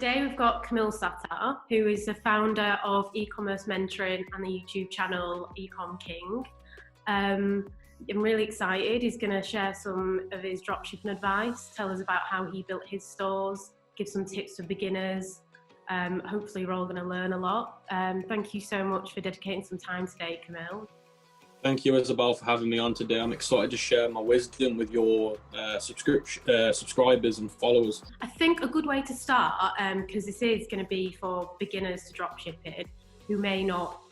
today we've got Kamil Sattar, who is the founder of e-commerce mentoring and the YouTube channel Ecom King. I'm really excited. He's going to share some of his dropshipping advice, tell us about how he built his stores, give some tips for beginners. Hopefully we're all going to learn a lot. Thank you so much for dedicating some time today, Kamil. Thank you, Isabel, for having me on today. I'm excited to share my wisdom with your subscribers and followers. I think a good way to start, because this is going to be for beginners to dropshipping who may not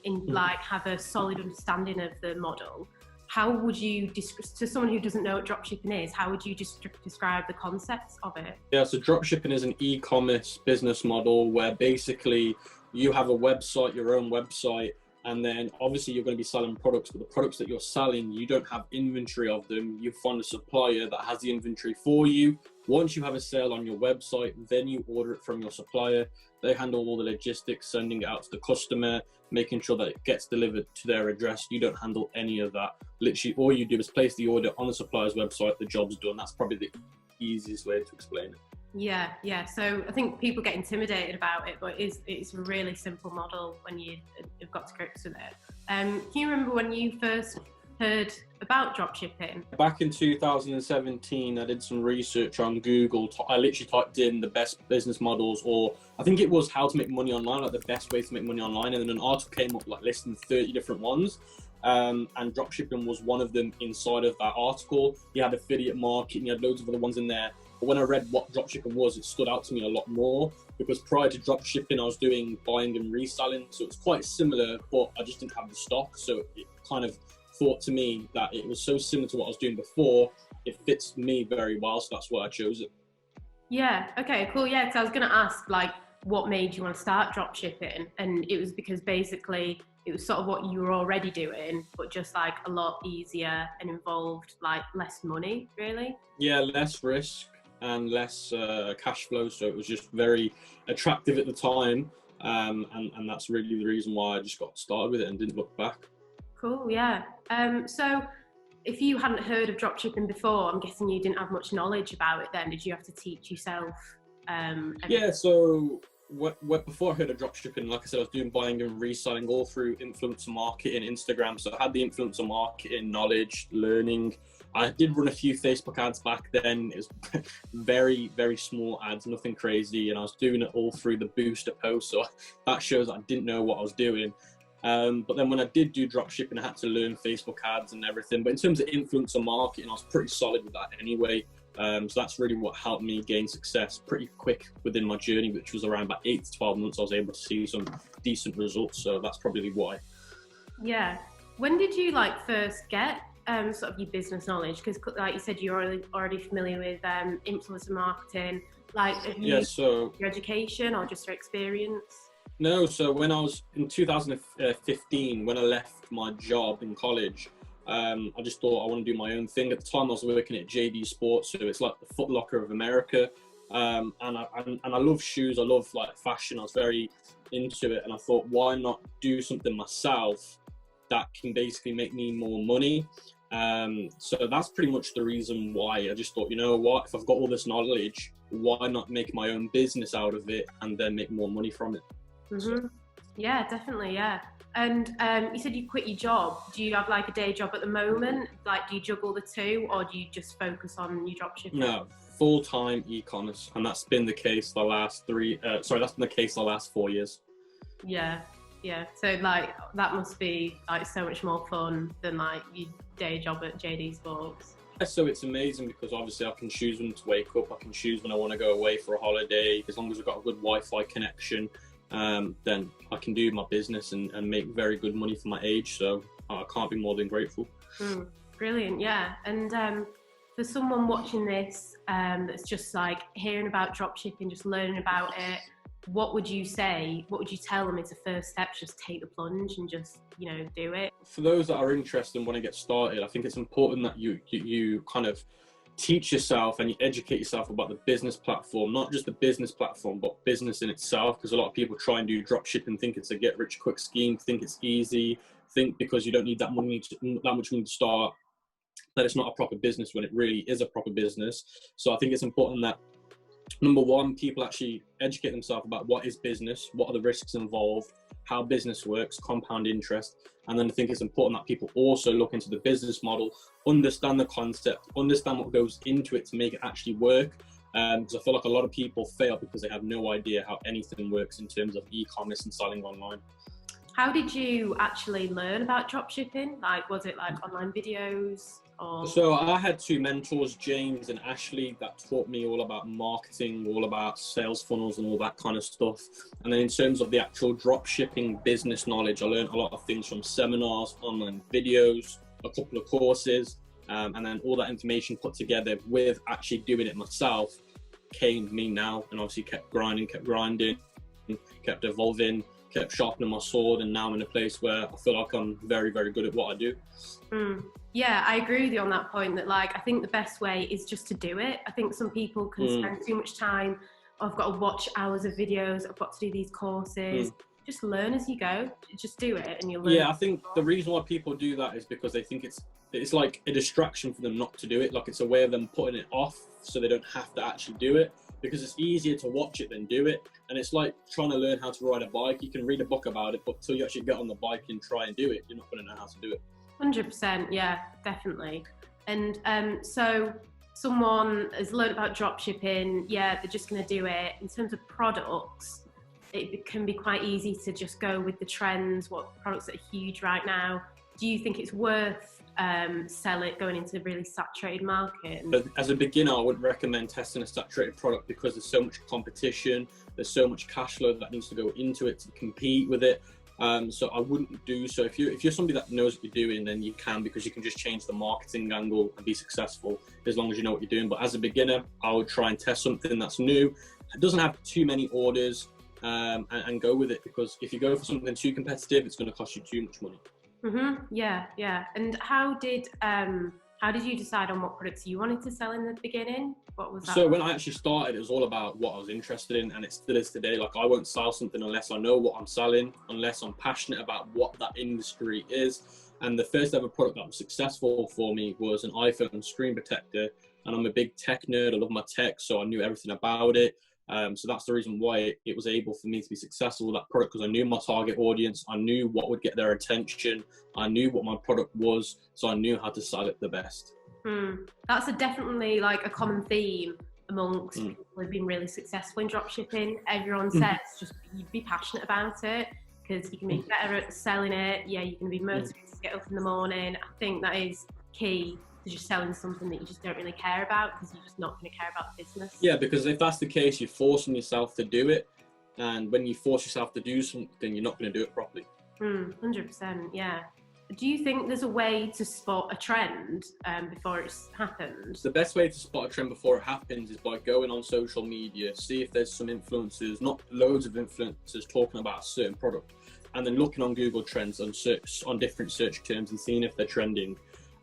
have a solid understanding of the model. How would you, to someone who doesn't know what dropshipping is, how would you just describe the concepts of it? Yeah, so dropshipping is an e-commerce business model where basically you have a website, your own website, and then obviously you're going to be selling products, but the products that you're selling, you don't have inventory of them. You find a supplier that has the inventory for you. Once you have a sale on your website, then you order it from your supplier. They handle all the logistics, sending it out to the customer, making sure that it gets delivered to their address. You don't handle any of that. Literally, all you do is place the order on the supplier's website. The job's done. That's probably the easiest way to explain it. Yeah. So I think people get intimidated about it, but it's a really simple model when you've got to grips with it. Can you remember when you first heard about dropshipping? Back in 2017, I did some research on Google. I literally typed in the best business models, or I think it was how to make money online, like the best way to make money online. And then an article came up like listing 30 different ones. And dropshipping was one of them inside of that article. You had affiliate marketing, you had loads of other ones in there. But when I read what dropshipping was, it stood out to me a lot more, because prior to dropshipping, I was doing buying and reselling. So it's quite similar, but I just didn't have the stock. So it kind of thought to me that it was so similar to what I was doing before, it fits me very well. So that's why I chose it. Yeah, okay, cool. Yeah, so I was going to ask, what made you want to start dropshipping? And it was because basically it was sort of what you were already doing, but just a lot easier and involved less money, really. Yeah, less risk and less cash flow. So it was just very attractive at the time. And that's really the reason why I just got started with it and didn't look back. Cool, yeah. So if you hadn't heard of dropshipping before, I'm guessing you didn't have much knowledge about it then. Did you have to teach yourself? Yeah, so before I heard of dropshipping, like I said, I was doing buying and reselling all through influencer marketing, Instagram. So I had the influencer marketing knowledge, learning. I did run a few Facebook ads back then. It was very, very small ads, nothing crazy. And I was doing it all through the booster post. So that shows I didn't know what I was doing. But then when I did do dropshipping, I had to learn Facebook ads and everything. But in terms of influencer marketing, I was pretty solid with that anyway. So that's really what helped me gain success pretty quick within my journey, which was around about 8 to 12 months. I was able to see some decent results. So that's probably why. Yeah. When did you first get sort of your business knowledge? Because like you said, you're already familiar with influencer marketing. Your education or just your experience? No, so when I was in 2015, when I left my job in college, I just thought I want to do my own thing. At the time, I was working at JD Sports, so it's like the Foot Locker of America. And I love shoes. I love fashion. I was very into it, and I thought, why not do something myself that can basically make me more money? So that's pretty much the reason why. I just thought, you know what, if I've got all this knowledge, why not make my own business out of it and then make more money from it? Mm-hmm. Yeah, definitely, yeah. And you said you quit your job. Do you have a day job at the moment? Do you juggle the two, or do you just focus on your dropshipping? No, full-time e-commerce, and that's been the case the last 4 years. Yeah. So that must be so much more fun than your day job at JD Sports. Yeah, so it's amazing because obviously I can choose when to wake up. I can choose when I want to go away for a holiday. As long as I've got a good Wi-Fi connection, then I can do my business and make very good money for my age. So I can't be more than grateful. Brilliant, yeah. And for someone watching this that's just hearing about dropshipping, just learning about it, what would you say? What would you tell them is the first step? Just take the plunge and just do it. For those that are interested and want to get started, I think it's important that you kind of teach yourself and you educate yourself about the business platform, not just the business platform, but business in itself. Because a lot of people try and do dropshipping, think it's a get rich quick scheme, think it's easy, think because you don't need that much money to start, that it's not a proper business, when it really is a proper business. So I think it's important that number one, people actually educate themselves about what is business, what are the risks involved, how business works, compound interest. And then I think it's important that people also look into the business model, understand the concept, understand what goes into it to make it actually work. Because I feel like a lot of people fail because they have no idea how anything works in terms of e-commerce and selling online. How did you actually learn about dropshipping? Like, was it like online videos or? So I had two mentors, James and Ashley, that taught me all about marketing, all about sales funnels and all that kind of stuff. And then in terms of the actual dropshipping business knowledge, I learned a lot of things from seminars, online videos, a couple of courses, and then all that information put together with actually doing it myself came me now, and obviously kept grinding, kept evolving, kept sharpening my sword, and now I'm in a place where I feel like I'm very, very good at what I do. Yeah, I agree with you on that point, that like, I think the best way is just to do it. I think some people can spend too much time, oh, I've got to watch hours of videos, I've got to do these courses. Just learn as you go, just do it and you'll learn. Yeah, I think the reason why people do that is because they think it's like a distraction for them not to do it. Like, it's a way of them putting it off so they don't have to actually do it, because it's easier to watch it than do it. And it's like trying to learn how to ride a bike. You can read a book about it, but until you actually get on the bike and try and do it, you're not going to know how to do it. 100%, yeah, definitely. And so someone has learned about dropshipping, yeah, they're just going to do it. In terms of products, it can be quite easy to just go with the trends, what products are huge right now. Do you think it's worth going into a really saturated market? But as a beginner, I wouldn't recommend testing a saturated product because there's so much competition, there's so much cash flow that needs to go into it to compete with it. So I wouldn't do so. If you're somebody that knows what you're doing, then you can, because you can just change the marketing angle and be successful as long as you know what you're doing. But as a beginner, I would try and test something that's new. It doesn't have too many orders, and go with it, because if you go for something too competitive, it's going to cost you too much money. Yeah. And how did you decide on what products you wanted to sell in the beginning? What was that? So when I actually started, it was all about what I was interested in, and it still is today. Like, I won't sell something unless I know what I'm selling, unless I'm passionate about what that industry is. And the first ever product that was successful for me was an iPhone screen protector. And I'm a big tech nerd. I love my tech, so I knew everything about it. So that's the reason why it was able for me to be successful with that product, because I knew my target audience, I knew what would get their attention, I knew what my product was, so I knew how to sell it the best. That's definitely like a common theme amongst people who've been really successful in dropshipping. Everyone says just be passionate about it, because you can be better at selling it. Yeah, you can be motivated to get up in the morning. I think that is key to just selling something that you just don't really care about, because you're just not going to care about the business. Yeah, because if that's the case, you're forcing yourself to do it, and when you force yourself to do something, you're not going to do it properly. 100%, yeah. Do you think there's a way to spot a trend before it's happened? The best way to spot a trend before it happens is by going on social media, see if there's some influencers, not loads of influencers, talking about a certain product, and then looking on Google Trends on different search terms and seeing if they're trending.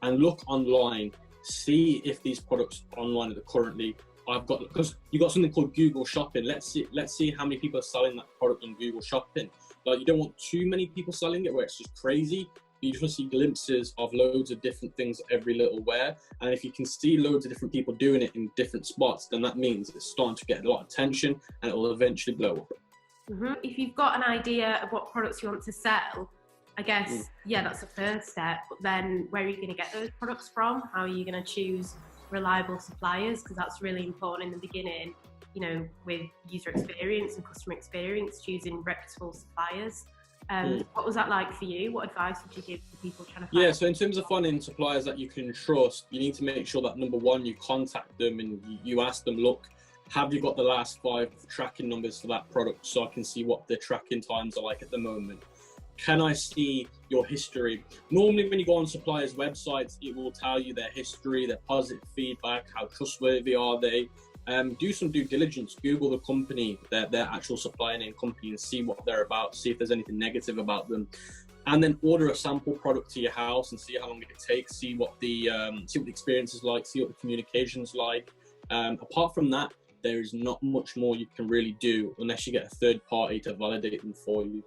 And look online, see if these products online that currently because you've got something called Google Shopping. Let's see how many people are selling that product on Google Shopping. Like, you don't want too many people selling it where it's just crazy. You just want to see glimpses of loads of different things every little where. And if you can see loads of different people doing it in different spots, then that means it's starting to get a lot of attention, and it will eventually blow up. If you've got an idea of what products you want to sell, I guess, yeah, that's the first step. But then where are you going to get those products from? How are you going to choose reliable suppliers? Because that's really important in the beginning, you know, with user experience and customer experience, choosing reputable suppliers. What was that like for you? What advice would you give to people trying to find? Yeah, so in terms of finding suppliers that you can trust, you need to make sure that, number one, you contact them and you ask them, look, have you got the last 5 tracking numbers for that product so I can see what the tracking times are like at the moment? Can I see your history? Normally when you go on suppliers' websites, it will tell you their history, their positive feedback, how trustworthy are they. Do some due diligence, Google the company, their actual supplier name company, and see what they're about, see if there's anything negative about them. And then order a sample product to your house and see how long it takes, see what the experience is like, see what the communication is like. Apart from that, there is not much more you can really do unless you get a third party to validate them for you.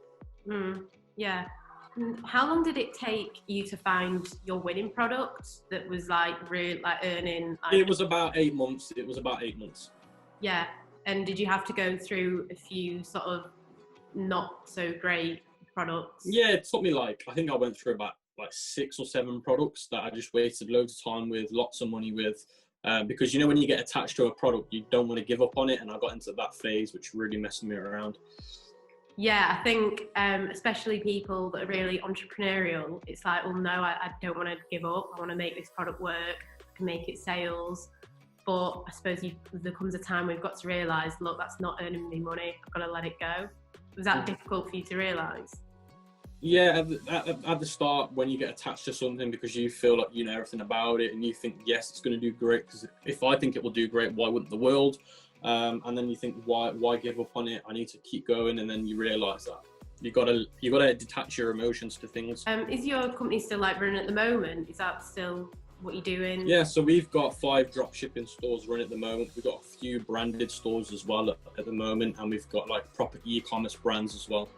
Yeah. And how long did it take you to find your winning product that was like really like earning? Like... It was about 8 months. Yeah. And did you have to go through a few sort of not so great products? Yeah, it took me I think I went through about 6 or 7 products that I just wasted loads of time with, lots of money with, because when you get attached to a product, you don't want to give up on it, and I got into that phase, which really messed me around. Yeah, I think especially people that are really entrepreneurial, it's like, well, no, I don't want to give up. I want to make this product work. I can make it sales. But I suppose there comes a time where you've got to realise, look, that's not earning me money. I've got to let it go. Was that difficult for you to realise? Yeah, at the start, when you get attached to something because you feel like you know everything about it and you think, yes, it's going to do great, because if I think it will do great, why wouldn't the world? And then you think, why give up on it? I need to keep going. And then you realise that you gotta detach your emotions to things. Is your company still running at the moment? Is that still what you're doing? Yeah, so we've got 5 dropshipping stores running at the moment. We've got a few branded stores as well at the moment, and we've got proper e-commerce brands as well.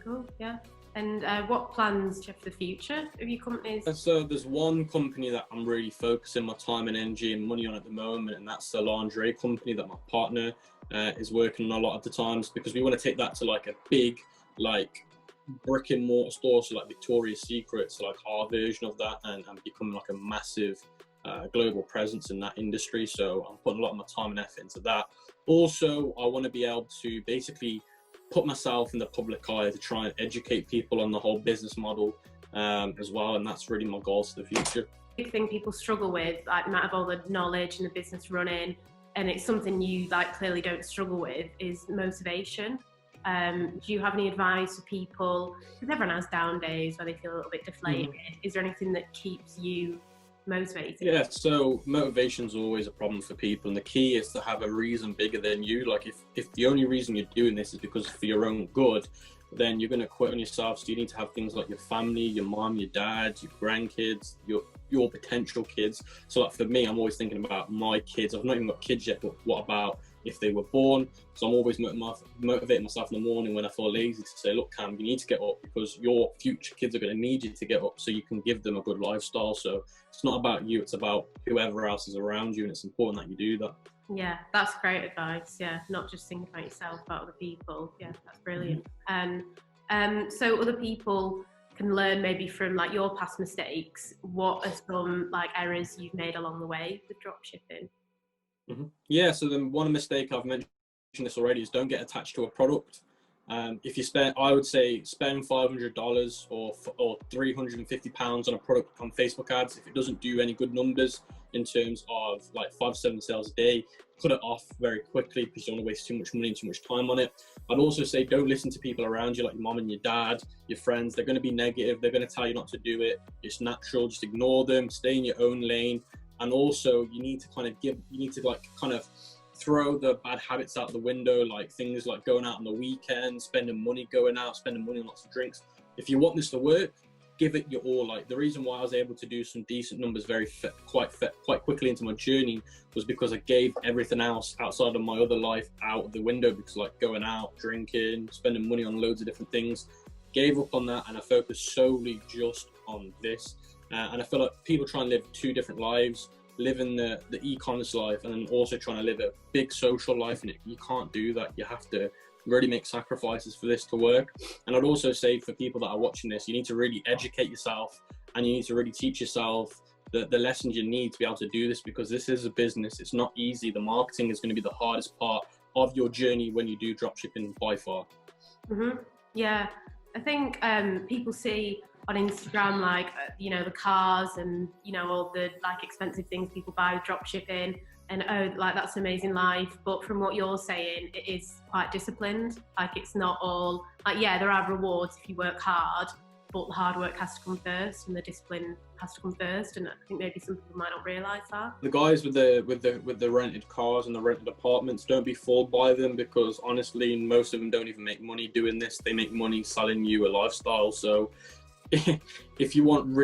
Cool, yeah. And what plans do you have for the future of your companies? So there's one company that I'm really focusing my time and energy and money on at the moment, and that's the lingerie company that my partner is working on a lot of the times, because we want to take that to a big brick and mortar store, so Victoria's Secret, so our version of that, and become a massive global presence in that industry. So I'm putting a lot of my time and effort into that. Also, I want to be able to basically put myself in the public eye to try and educate people on the whole business model as well, and that's really my goals for the future. Big thing people struggle with, no matter all the knowledge and the business running, and it's something you clearly don't struggle with, is motivation. Do you have any advice for people? Because everyone has down days where they feel a little bit deflated. Is there anything that keeps you motivated? Yeah, so motivation's always a problem for people, and the key is to have a reason bigger than you. If the only reason you're doing this is because for your own good, then you're going to quit on yourself. So you need to have things like your family, your mom, your dad, your grandkids, your potential kids. So for me, I'm always thinking about my kids. I've not even got kids yet, but what about if they were born? So I'm always motivating myself in the morning when I feel lazy to say, look, Cam, you need to get up, because your future kids are going to need you to get up so you can give them a good lifestyle. So it's not about you, it's about whoever else is around you, and it's important that you do that. Yeah, that's great advice. Yeah, not just thinking about yourself, about other people. Yeah, that's brilliant. So other people can learn maybe from your past mistakes. What are some errors you've made along the way with dropshipping? Yeah, so then one mistake, I've mentioned this already, is don't get attached to a product. If you I would say spend $500 or £350 on a product on Facebook ads. If it doesn't do any good numbers in terms of 5-7 sales a day, cut it off very quickly, because you don't want to waste too much money and too much time on it. I'd also say don't listen to people around you, like your mom and your dad, your friends. They're going to be negative. They're going to tell you not to do it. It's natural. Just ignore them. Stay in your own lane. And also you need to throw the bad habits out the window, things like going out on the weekend, spending money going out, spending money on lots of drinks. If you want this to work, give it your all. The reason why I was able to do some decent numbers quite quickly into my journey was because I gave everything else outside of my other life out of the window, because going out, drinking, spending money on loads of different things, gave up on that, and I focused solely just on this. And I feel like people try and live 2 different lives, living the e-commerce life and then also trying to live a big social life, and you can't do that. You have to really make sacrifices for this to work. And I'd also say for people that are watching this, you need to really educate yourself, and you need to really teach yourself the lessons you need to be able to do this, because this is a business. It's not easy. The marketing is going to be the hardest part of your journey when you do dropshipping by far. Yeah, I think people see on Instagram the cars and all the expensive things people buy with dropshipping, and that's an amazing life. But from what you're saying, it is quite disciplined. It's not all there are rewards if you work hard, but the hard work has to come first and the discipline has to come first. And I think maybe some people might not realise that. The guys with the rented cars and the rented apartments, don't be fooled by them, because honestly most of them don't even make money doing this. They make money selling you a lifestyle. So if you want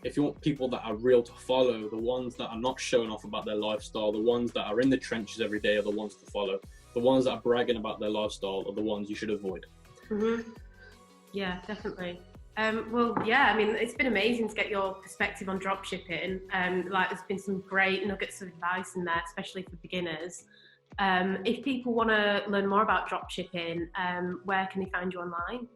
if you want people that are real to follow, the ones that are not showing off about their lifestyle, the ones that are in the trenches every day are the ones to follow. The ones that are bragging about their lifestyle are the ones you should avoid. Yeah, definitely. Well, yeah, I mean, it's been amazing to get your perspective on dropshipping. There's been some great nuggets of advice in there, especially for beginners. If people want to learn more about dropshipping, where can they find you online?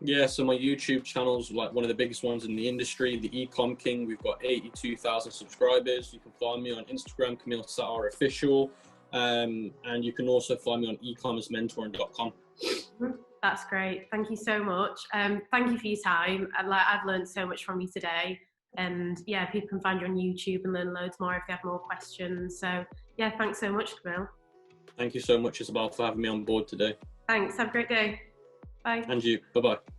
Yeah, so my YouTube channel's like one of the biggest ones in the industry, the Ecom King. We've got 82,000 subscribers. You can find me on Instagram, Kamil Sattar Official, and you can also find me on ecommercementoring.com. That's great. Thank you so much. Thank you for your time. I've learned so much from you today. And yeah, people can find you on YouTube and learn loads more if they have more questions. So yeah, thanks so much, Kamil. Thank you so much, Isabel, for having me on board today. Thanks. Have a great day. Bye. And you. Bye-bye.